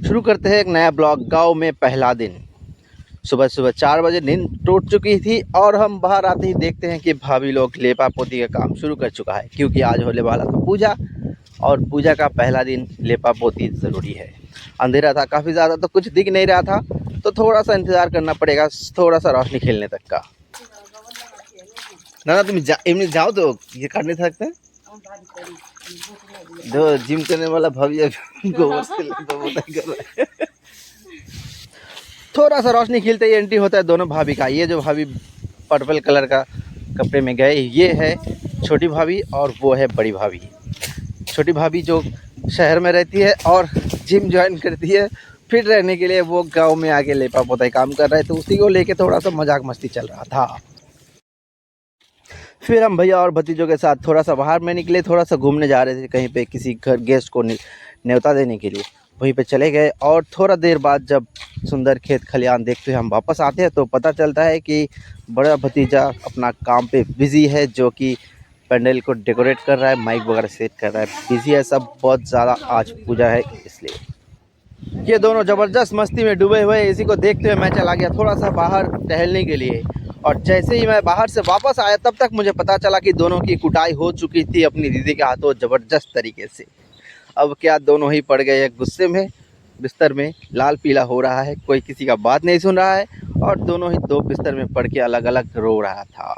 शुरू करते हैं एक नया ब्लॉग। गांव में पहला दिन। सुबह सुबह 4 बजे नींद टूट चुकी थी और हम बाहर आते ही देखते हैं कि भाभी लोग लेपा पोती का काम शुरू कर चुका है, क्योंकि आज होने वाला था पूजा और पूजा का पहला दिन लेपा पोती ज़रूरी है। अंधेरा था काफ़ी ज़्यादा, तो कुछ दिख नहीं रहा था, तो थोड़ा सा इंतज़ार करना पड़ेगा, थोड़ा सा रोशनी खेलने तक का। ना तुम जाओ तो ये काटने सकते हैं। जो जिम करने वाला भाभी गोबर से कर रहा है। थोड़ा सा रोशनी खिलते ही एंट्री होता है दोनों भाभी का। ये जो भाभी पर्पल कलर का कपड़े में गए, ये है छोटी भाभी और वो है बड़ी भाभी। छोटी भाभी जो शहर में रहती है और जिम ज्वाइन करती है फिट रहने के लिए, वो गांव में आके लेपा पोता काम कर रहे थे, उसी को लेके थोड़ा सा मजाक मस्ती चल रहा था। फिर हम भैया और भतीजों के साथ थोड़ा सा बाहर में निकले, थोड़ा सा घूमने जा रहे थे कहीं पे, किसी घर गेस्ट को न्योता देने के लिए। वहीं पे चले गए और थोड़ा देर बाद जब सुंदर खेत खलियान देखते हुए हम वापस आते हैं तो पता चलता है कि बड़ा भतीजा अपना काम पे बिज़ी है, जो कि पंडाल को डेकोरेट कर रहा है, माइक वगैरह सेट कर रहा है। बिज़ी है सब बहुत ज़्यादा, आज पूजा है इसलिए। ये दोनों ज़बरदस्त मस्ती में डूबे हुए, इसी को देखते हुए मैं चला गया थोड़ा सा बाहर टहलने के लिए। और जैसे ही मैं बाहर से वापस आया तब तक मुझे पता चला कि दोनों की कुटाई हो चुकी थी अपनी दीदी के हाथों ज़बरदस्त तरीके से। अब क्या, दोनों ही पड़ गए गुस्से में, बिस्तर में लाल पीला हो रहा है, कोई किसी का बात नहीं सुन रहा है और दोनों ही दो बिस्तर में पड़ के अलग अलग रो रहा था,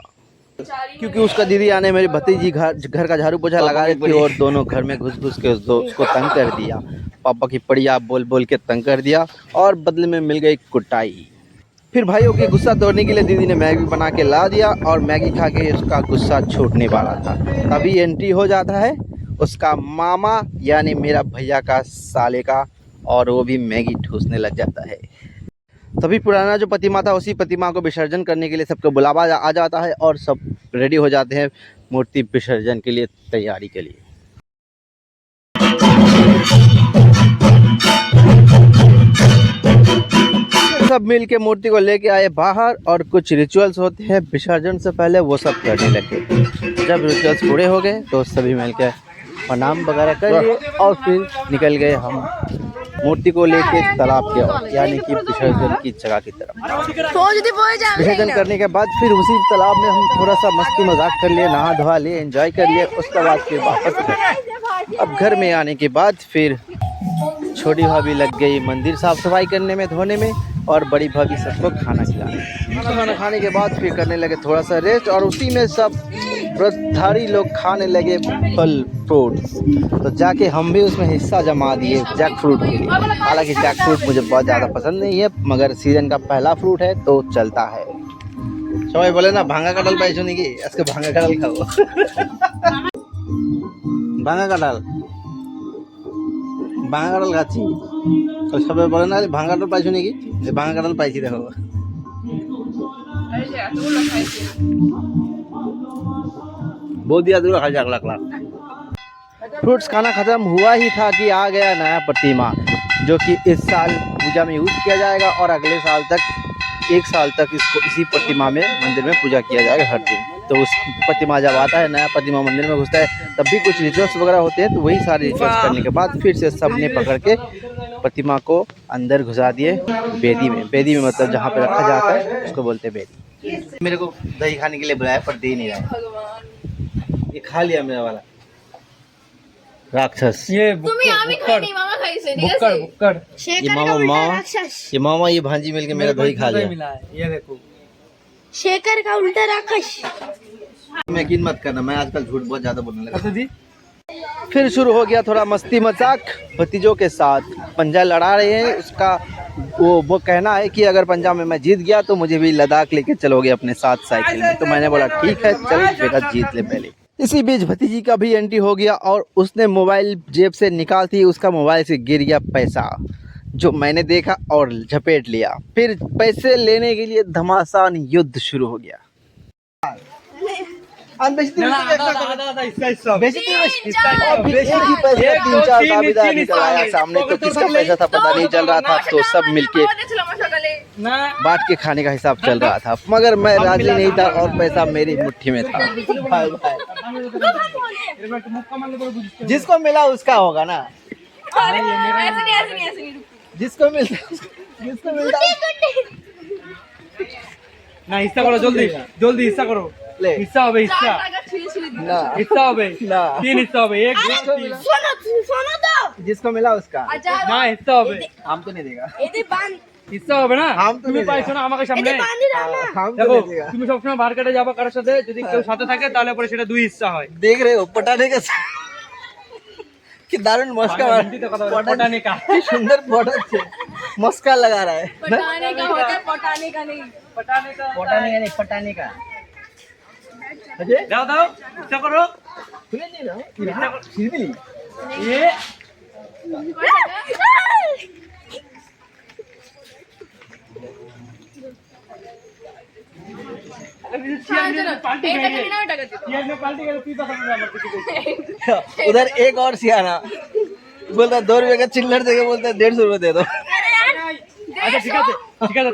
क्योंकि उसका दीदी आने मेरी भतीजी घर का झाड़ू पोछा लगा रही थी और दोनों घर में घुस घुस के उसको तंग कर दिया। पापा की पड़िया बोल बोल के तंग कर दिया और बदले में मिल गई कुटाई। फिर भाइयों के गुस्सा तोड़ने के लिए दीदी ने मैगी बना के ला दिया और मैगी खा के उसका गुस्सा छूटने वाला था, तभी एंट्री हो जाता है उसका मामा यानी मेरा भैया का साले का, और वो भी मैगी ठूसने लग जाता है। तभी पुराना जो प्रतिमा था उसी प्रतिमा को विसर्जन करने के लिए सबको बुलावा आ जाता है और सब रेडी हो जाते हैं मूर्ति विसर्जन के लिए, तैयारी के लिए। सब मिल के मूर्ति को लेके आए बाहर और कुछ रिचुअल्स होते हैं विसर्जन से पहले, वो सब करने लगे। जब रिचुअल्स पूरे हो गए तो सभी मिल के प्रणाम वगैरह कर लिए और फिर निकल गए हम मूर्ति को लेके तालाब की ओर, यानी कि विसर्जन की जगह की तरफ। विसर्जन करने के बाद फिर उसी तालाब में हम थोड़ा सा मस्ती मजाक कर लिए, नहा धोवा लिए, एंजॉय कर लिए। उसके बाद फिर वापस घर। अब घर में आने के बाद फिर छोटी भाभी लग गई मंदिर साफ सफाई करने में, धोने में, और बड़ी भाभी सबको खाना खिलाने। खाना खाने के बाद फिर करने लगे थोड़ा सा रेस्ट और उसी में सब व्रतधारी लोग खाने लगे फल फ्रूट्स। तो जाके हम भी उसमें हिस्सा जमा दिए जैक फ्रूट के लिए। हालांकि जैक फ्रूट मुझे बहुत ज़्यादा पसंद नहीं है, मगर सीजन का पहला फ्रूट है तो चलता है। सबाई बोले ना भांगा काटल पाइछो नाकि, आजके भांगा काटल खाओ। भांगा काटल खाচ্ছি। তো সবাই বলে না ভাঙা কাঁঠাল পাইছো নাকি, যে ভাঙা কাঁঠাল পাইছি দেখো। बहुत दिया दूर हजार लाख लाख। फ्रूट्स खाना खत्म हुआ ही था कि आ गया नया प्रतिमा, जो कि इस साल पूजा में यूज किया जाएगा और अगले साल तक 1 साल तक इसको इसी प्रतिमा में मंदिर में पूजा किया जाएगा हर दिन। तो उस प्रतिमा जब आता है, नया प्रतिमा मंदिर में घुसता है, तब भी कुछ रिचुअल्स वगैरह होते हैं। तो वही सारे रिचुअल्स करने के बाद फिर से सबने पकड़ के प्रतिमा को अंदर घुसा दिए बेदी में। बेदी में मतलब जहाँ पे रखा जाता है उसको बोलते हैं बेदी। मेरे को दही खाने के लिए बुलाया पर दे नहीं रहा, ये खा लिया मेरा वाला राक्षस। ये मामा ये भांजी मिलके मेरा दही खा लिया। ये देखो शेखर का उल्टा राक्षस। मैं यकीन मत करना, मैं आजकल झूठ बहुत ज्यादा बोलने लगा। फिर शुरू हो गया थोड़ा मस्ती मजाक भतीजों के साथ। पंजा लड़ा रहे हैं, उसका वो कहना है कि अगर पंजा में मैं जीत गया तो मुझे भी लद्दाख लेके चलोगे अपने साथ साइकिल में। तो मैंने बोला ठीक है चल बेटा जीत ले पहले। इसी बीच भतीजी का भी एंट्री हो गया और उसने मोबाइल जेब से निकालती उसका मोबाइल से गिर गया पैसा, जो मैंने देखा और झपेट लिया। फिर पैसे लेने के लिए घमासान युद्ध शुरू हो गया। सामने तो किसका पैसा था पता नहीं चल रहा था, तो सब मिलके बांट के खाने का हिसाब चल रहा था, मगर मैं राजी नहीं था और पैसा मेरी मुट्ठी में था। जिसको मिला उसका होगा ना, जिसको मिलता না হিস্সা করো জলদি জলদি হিস্সা করো ले হিস্সা হবে হিস্সা ना হিস্সা হবে না। তিন হিস্সা হবে এক দুই তিন শোনো তো जिसको मिला उसका না হিস্সা হবে हम तो नहीं देगा এতে বান হিস্সা হবে না আম তো তুমি দিয়ে পাইছো না আমাকে সামনে এতে বান্ধি দাও না हम तो দেখো नहीं देगा তুমি সবসময় মার্কেটে যাবা কারোর সাথে যদি কেউ সাথে থাকে তাহলে পরে সেটা দুই হিস্সা হয় देख रहे हो पटाने का कि दारुण मस्का হিন্দিতে কথা বলো পটানে কা কি সুন্দর ফটো আছে मस्का लगा रहा है पटाने का होता है पटाने का नहीं পটানে কা पटाने का नहीं पटाने का अजय দাও দাও হিস্সা করো खुले नहीं ना सीधी এ পাল্টি গেছে চেয়ার में পাল্টি গেছে তুই কথা বল আমার দিকে उधर एक और सियाना बोलता 2 रुपए का चिल्लर देके बोलता 150 रुपए दे दो আচ্ছা ঠিক আছে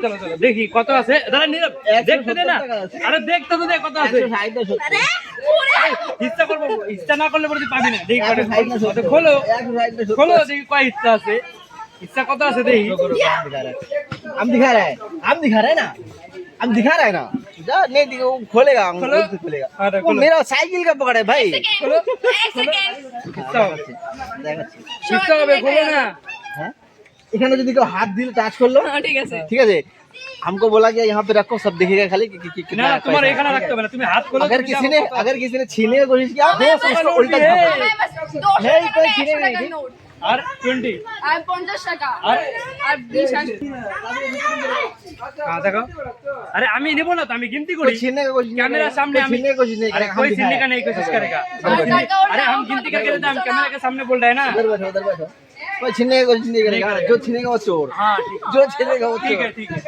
চলো চলো দেখি কত আছে দাঁড়া নীরব দেখতে দে না আরে দেখতে তো দে কত আছে 160 अरे पूरा ইচ্ছা করবো ইচ্ছা না করলে পরে তুই পাবি না দেখি কত আছে খোলো খোলো দেখি কয় ইচ্ছা আছে ইচ্ছা কত আছে দেখি हम दिखा रहा है हम दिखा रहे हैं ना हम दिखा रहे हैं ना जा नहीं दिखा वो खोलेगा खोलो। खोलेगा अरे वो खोलो। मेरा साइकिल का पकड़ है भाई খোলো एक सेकंड ইচ্ছা হবে ইচ্ছা হবে খোলো না हैं? এখানে যদি কেউ হাত দিল টাচ করলো ठीक है ঠিক আছে हमको बोला कि यहाँ पे रखो सब दिखेगा खाली कि कितना না তোমার पैसा है। এখানে রাখতে হবে না তুমি হাত খোলো अगर তুমি किसी দেখো ने কত আছে। अगर किसी ने छीनने की कोशिश किया तो उसको उल्टा ए, झापड़। बस 200 नहीं, कोई টাকা ছিঁড়ে 100 নেই, টাকার ঠিক? নোট আর 20 আর 50 টাকা আর আর 20 টাকা হ্যাঁ দেখো अरे আমি নেব না তো আমি गिनती कोई করি छीनने की कोशिश नहीं कैमरा करेगा, सामने कोई हमें- छीनने की कोशिश नहीं अरे करेगा, हम कोई दिखाएं। छीनने का नहीं कोशिश करेगा अरे हम गिनती करके देते हैं, हम कैमरा के सामने बोल रहे हैं ना उधर बैठो कोई छीनने की कोशिश नहीं करेगा जो छीनेगा वो चोर हाँ ठीक जो छीनेगा वो ठीक है चोर ठीक है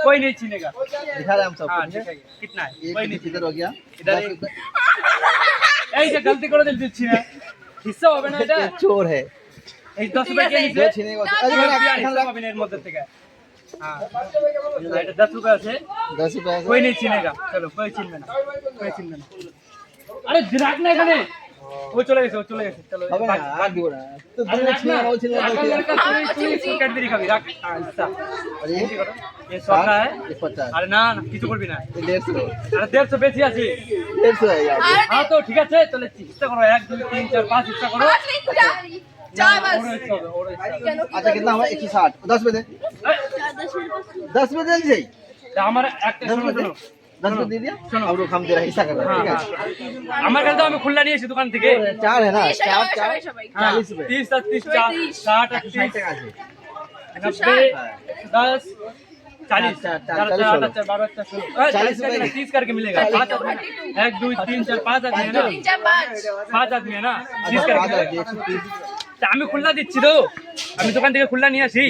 कोई नहीं छीनेगा दिखा रहे हैं हम सबको हाँ ठीक ठीक है? है कितना है ये कोई नहीं किधर हो गया इधर 10 एक- रुपए। এই যে गलती করে দিচ্ছি না হিস্সা হবে না এটা ये चोर है এই 10 रुपए কে जो নিছে छीनेगा वो ना, चोर। अरे তোমার मेरा কি আর एखान হিস্সা लाख পাবেন এর মধ্যে থেকে হ্যাঁ এটা 10 रुपए আছে 10 रुपए कोई नहीं छीनेगा चलो कोई छीनবে না कोई छीনবে না আরে রাখ না এখানে ও চলে গেছে চলো হবে না আর দিব না তো তুমি छीनेगा वो छीनेगा রাখা দরকার, তুই কাট দিয়ে খাবি রাখ হ্যাঁ হিস্সা और ये ये 100 का है ये 50 আরে না না কিছু করবি না ये 150 আরে 150 বেশি আছে 150 है यार হ্যাঁ তো ঠিক আছে তাহলে হিস্সা করো 1 2 3 4 5 হিস্সা করো जा बस ওর হিস্সা হবে ওর হিস্সা হবে। अच्छा कितना हुआ 160 10 रुपए दे এই, 10 रुपए दे दीजिए তা আমার একটা 10 শোনো रुपए दे শোনো 10 रुपए दे दिया अब रुक हम तेरा हिस्सा कर रहे हैं হ্যাঁ, ठीक है হ্যাঁ। আমার কাছে তো আমি খুলনা নিয়েছি দোকান থেকে चार है ना चार সবাই সবাই হ্যাঁ, 40 रुपए 30 30 60 60 80 টাকা আছে 90 10 40 चार, 4 40 4 8 12 16 40 40 रुपए। 30 करके मिलेगा 5 आदमी 1 2 3 4 5 आदमी है ना 3 4 5 5 आदमी है ना 30 अच्छा, करके बात मिलेगा। आती है, 130 তা আমি খুলনা দিচ্ছি তো আমি দোকান থেকে খুলনা নিয়ে আসি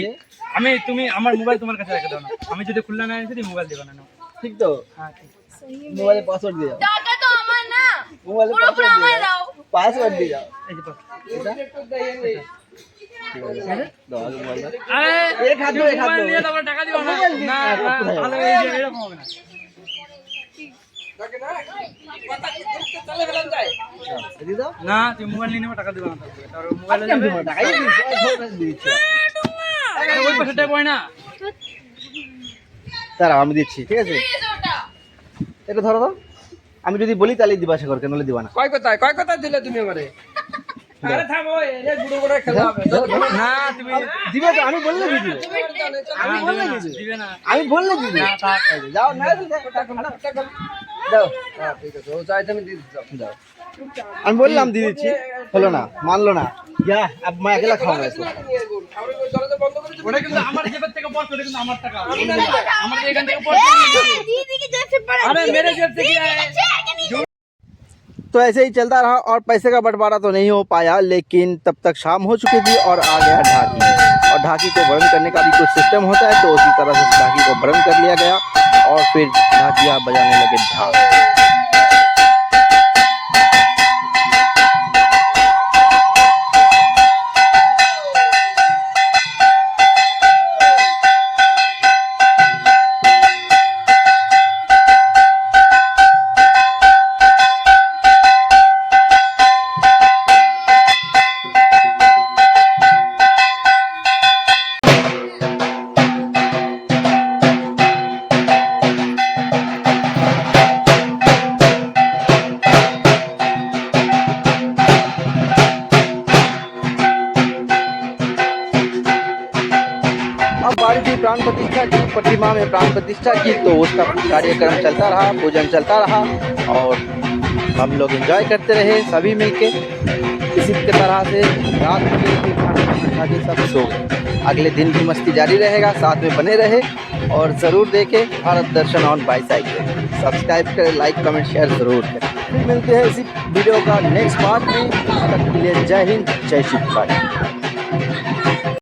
আমি তুমি আমার মোবাইল তোমার কাছে রেখে দাও না আমি যদি খুলনা না আসি মোবাইল দেবো না নাও। ठीक तो হ্যাঁ ঠিক मोबाइल पासवर्ड दिया টাকা তো আমার না मोबाइल পুরো পুরো আমার দাও पासवर्ड दिया এই যে পাও। दो आगे मोबाइल दो। আরে এক হাত দাও, এক হাত মোবাইল দাও। নিয়ে তারপর টাকা দিবা না মোবাইল দিচ্ছি, না আর না, কোথায়? ভালো এই যে এরকম হবে না दे दो না তুমি মোবাইল নিয়ে নেবে টাকা দিবা না তারপরে মোবাইল কেন দিব টাকা এই দিচ্ছি ওই পাশে বই না দাঁড়াও আমি দিচ্ছি ঠিক আছে এটা ধরো তো আমি যদি বলি তাহলে দিবা শেখর কেন দিবা না কয় কথা দিলে তুমি আমারে আরে থামো এ গুড়ো গুড়ো খেলা হবে না তুমি দিবে তো আমি বললে দিবে আমি বললে দিবে দিবে না আমি বললে দিবে না থাক যাও না দাও হ্যাঁ ঠিক আছে ও চাইতে আমি দিয়ে দিতাম দাও আমি বললাম দিয়ে দিচ্ছি হলো না মানলো না যা अब मैं अकेला खाऊंगा इसको দরজা বন্ধ করে ওটা কিন্তু আমার জেবের থেকে পড়ছে ওটা কিন্তু আমার টাকা আমার এখান থেকে পড়ছে दीदी की जेब से पड़ा अरे मेरे जेब से क्या है तो ऐसे ही चलता रहा और पैसे का बंटवारा तो नहीं हो पाया लेकिन तब तक शाम हो चुकी थी और आ गया ढाकी और ढाकी को बर्न करने का भी कुछ सिस्टम होता है तो उसी तरह से ढाकी को बर्न कर लिया गया और फिर ढाकिया बजाने लगे ढाक प्रतिष्ठा की, प्रतिमा में प्राण प्रतिष्ठा की, तो उसका कार्यक्रम चलता रहा, पूजन चलता रहा और हम लोग एंजॉय करते रहे सभी मिलके। इसी के तरह से रात हो गई फिर खाना खा के सब सो गए। अगले दिन भी मस्ती जारी रहेगा, साथ में बने रहे और ज़रूर देखें भारत दर्शन ऑन बाईसाइकिल। सब्सक्राइब करें, लाइक कमेंट शेयर ज़रूर करें। फिर मिलते हैं इसी वीडियो का नेक्स्ट पार्ट में। तब तक के लिए जय हिंद, जय शिव।